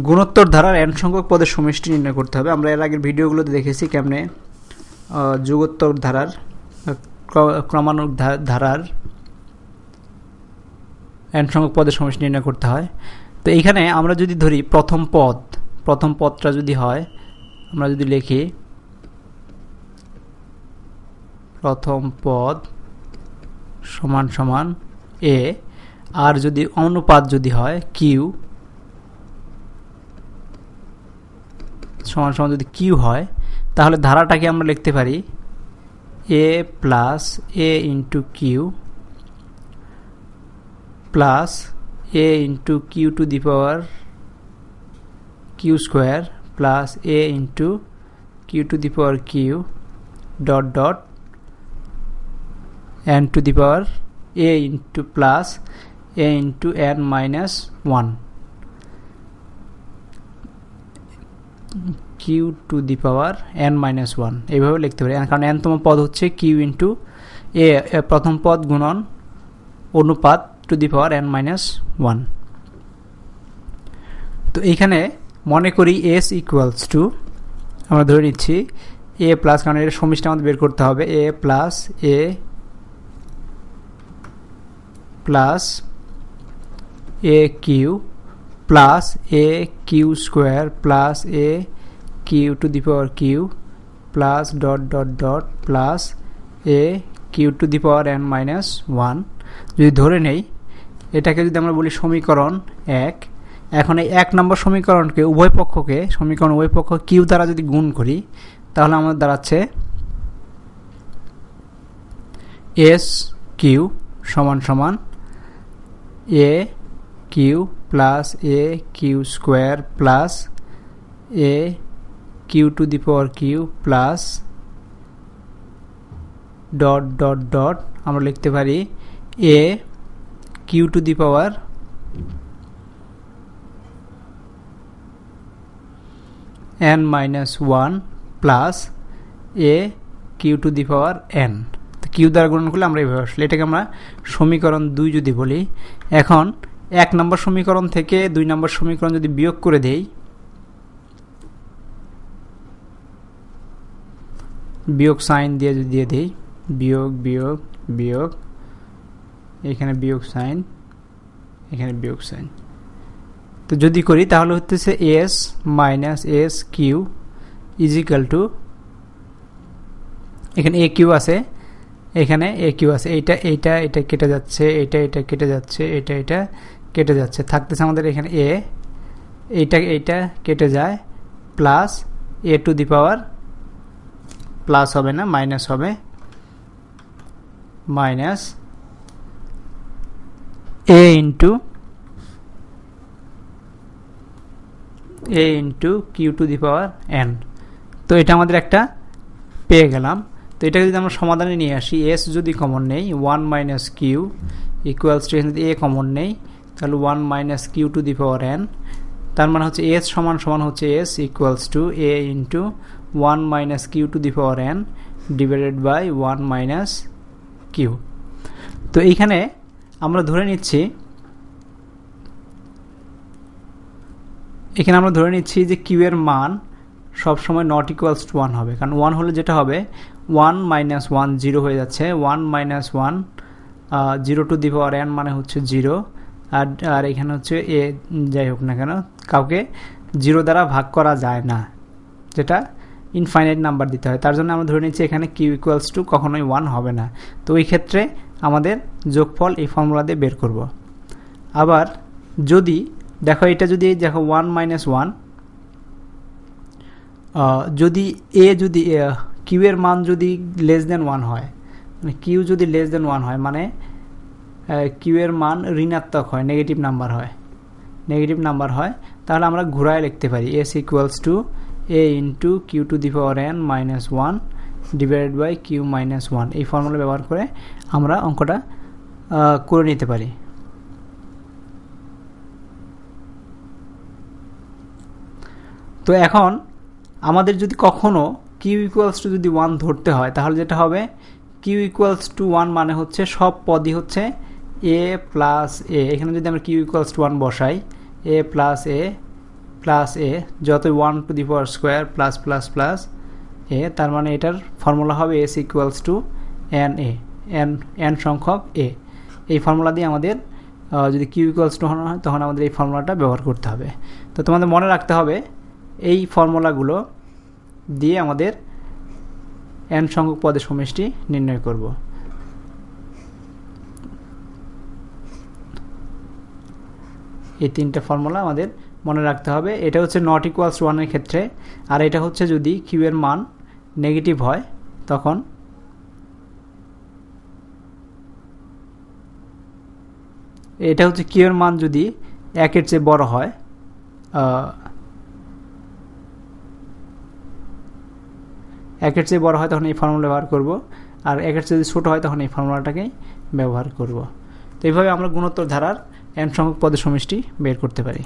গুণোত্তর ধারার n সংখ্যক পদের সমষ্টি নির্ণয় করতে হবে। আমরা এর আগের ভিডিওগুলোতে দেখেছি কেমনে যুগোত্তর ধারার ক্রমানুগ ধারার n সংখ্যক পদের সমষ্টি নির্ণয় করতে হয়। তো এইখানে আমরা যদি ধরি প্রথম পদটা যদি হয়, আমরা যদি লিখি প্রথম পদ সমান সমান a, আর যদি অনুপাত যদি হয় q সমান সমান যদি q হয়, তাহলে ধারাটাকে আমরা লিখতে পারি a plus a into q plus a into q two the power q square plus a into q two the power q dot dot n two the power a into plus a into n minus 1 q two the power n minus 1 এইভাবে লিখতে পারি, কারণ n তম পদ হচ্ছে q into a, প্রথম পদ গুণন অনুপাত two the power n minus 1। তো এইখানে মনে করি s ইকুয়ালস টু, আমরা ধরে নিচ্ছি a প্লাস, কারণ এর সমষ্টি আমাদের বের করতে হবে, a plus a plus a Q plus a Q square plus a Q to the power Q plus dot dot dot plus a Q to the power n minus 1। যদি ধরে নেই এটাকে যদি আমরা বলি সমীকরণ 1, এখন এই 1 নম্বর সমীকরণকে সমীকরণ উভয় পক্ষ কিউ দ্বারা যদি গুণ করি, তাহলে আমাদের দাঁড়াচ্ছে এস কিউ সমান সমান a Q plus a Q square plus a Q to the power Q plus dot dot dot আমরা লিখতে পারি a Q to the power n minus 1 plus a Q to the power n। তো q দ্বারা গুণন করলে আমরা এইভাবে আসলে এটাকে আমরা সমীকরণ 2 যদি বলি। এখন 1 নম্বর সমীকরণ থেকে 2 নম্বর সমীকরণ যদি বিয়োগ করে দেই, বিয়োগ সাইন দিয়ে যদি দিয়ে দেই, বিয়োগ বিয়োগ বিয়োগ, এখানে বিয়োগ সাইন, এখানে বিয়োগ সাইন, তো যদি করি তাহলে হচ্ছে s minus s q is equal to, এখানে এ কিউ আছে, এখানে এ কিউ আছে, এইটা এইটা এটা কেটে যাচ্ছে, এটা এটা কেটে যাচ্ছে, এটা এটা কেটে যাচ্ছে, থাকতেছে আমাদের এখানে এ, এইটা এইটা কেটে যায়, plus a to the power, plus হবে না মাইনাস হবে, minus a into q to the power n। তো এটা আমাদের একটা পেয়ে গেলাম। তো এটাকে যদি আমরা সমাধানে নিয়ে আসি, s যদি কমন নেই 1 মাইনাস কিউ ইকুয়ালস টু, এখানে a কমন নেই, তাহলে 1 minus q to the power n, তার মানে হচ্ছে s সমান সমান হচ্ছে s equals to a into 1 minus q to the power n divided by 1 minus q. তো এইখানে আমরা ধরে নিচ্ছি, যে কিউ এর মান সবসময় নট ইকুয়ালস টু 1 হবে, কারণ 1 হলে যেটা হবে 1 মাইনাস 1 0 হয়ে যাচ্ছে, 1 minus 1 0 two the power n মানে হচ্ছে 0, আর এখানে হচ্ছে এ, যাই হোক না কেন কাউকে 0 দ্বারা ভাগ করা যায় না, যেটা ইনফাইনাইট নাম্বার দিতে হয়, তার জন্য আমরা ধরে নিচ্ছি এখানে কিউ ইকুয়ালস টু কখনোই 1 হবে না। তো ওই ক্ষেত্রে আমাদের যোগফল এই ফর্মুলা দিয়ে বের করব। আবার যদি দেখো এটা যদি দেখো 1 মাইনাস 1, যদি কিউ এর মান যদি লেস দেন 1 হয়, মানে কিউ যদি লেস দেন 1 হয়, মানে কিউ এর মান ঋণাত্মক হয়, নেগেটিভ নাম্বার হয়, তাহলে আমরা ঘুরায় লিখতে পারি s equals to a into q to the power n minus 1 divided by q minus 1। এই ফর্মুলা ব্যবহার করে আমরা অঙ্কটা করে নিতে পারি। তো এখন আমাদের যদি কখনো কিউ ইকুয়ালস টু যদি 1 ধরতে হয়, তাহলে যেটা হবে কিউ ইকুয়ালস টু 1 মানে হচ্ছে সব পদই হচ্ছে a প্লাস a, এখানে যদি আমরা কিউ ইকুয়ালস টু 1 বসাই, a plus a plus A, যতই 1 to the power square plus plus plus A, তার মানে এটার ফর্মুলা হবে S equals to N A, N সংখ্যক এ। এই ফর্মুলা দিয়ে আমাদের যদি কিউ ইকুয়ালস টু হয় তখন আমাদের এই ফর্মুলাটা ব্যবহার করতে হবে। তো তোমাদের মনে রাখতে হবে এই ফর্মুলাগুলো দিয়ে আমাদের এন সংখ্যক পদের সমষ্টি নির্ণয় করব। এই তিনটা ফর্মুলা আমাদের মনে রাখতে হবে। এটা হচ্ছে নট ইকুয়ালস টু 1 এর ক্ষেত্রে, আর এটা হচ্ছে যদি কিউ এর মান নেগেটিভ হয় তখন এটা হচ্ছে কিউ এর মান যদি 1 এর চেয়ে বড় হয়, একের চেয়ে বড় হয় তখন এই ফর্মুলা ব্যবহার করব, আর একের চেয়ে যদি ছোটো হয় তখন এই ফর্মুলাটাকেই ব্যবহার করব। তো এইভাবে আমরা গুণোত্তর ধারার এন সংখ্যক পদের সমষ্টি বের করতে পারি।